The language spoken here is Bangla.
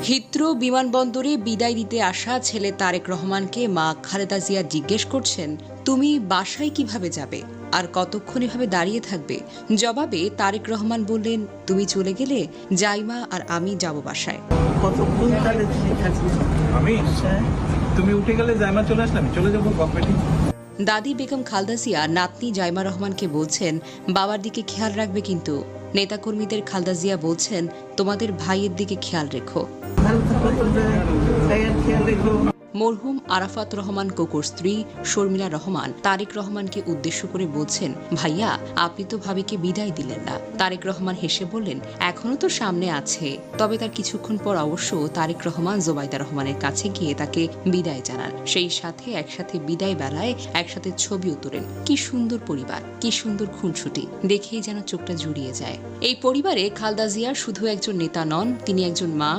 হিথ্রো বিমানবন্দরে বিদায় দিতে আসা ছেলে তারেক রহমানকে মা খালেদা জিয়া জিজ্ঞেস করছেন, তুমি বাসায় কিভাবে যাবে আর কতক্ষণ এভাবে দাঁড়িয়ে থাকবে? জবাবে তারেক রহমান বললেন, তুমি চলে গেলে জাইমা আর আমি যাব বাসায়। কতক্ষণ তাহলে তুমি থাকবে? আমি তুমি উঠে গেলে জাইমা চলে আসলে আমি চলে যাবো গভর্নমেন্টে। দাদি বেগম খালেদা জিয়া নাতনি জাইমা রহমানকে বলছেন, বাবার দিকে খেয়াল রাখবে কিন্তু। নেতাকর্মীদের খালেদা জিয়া বলছেন, তোমাদের ভাইয়ের দিকে খেয়াল রেখো। ভালো থাকো, তোমরা ভাইয়ার খেয়াল রেখো। মরহুম আরাফাত রহমান কোকোর স্ত্রী শর্মিলা রহমান তারেক রহমানকে উদ্দেশ্য করে বলছেন, ভাইয়া আপনি তো ভাবিকে বিদায় দিলেন না। তারেক রহমান হেসে বললেন, এখনো তো সামনে আছে। তবে তার কিছুক্ষণ পর অবশ্য তারেক রহমান জোবাইদা রহমানের কাছে গিয়ে তাকে বিদায় জানান। সেই সাথে একসাথে বিদায় বেলায় একসাথে ছবিও তোলেন। কি সুন্দর পরিবার, কি সুন্দর খুনসুটি, দেখেই যেন চোখটা জুড়িয়ে যায়। এই পরিবারে খালেদা জিয়া শুধু একজন নেতা নন, তিনি একজন মা,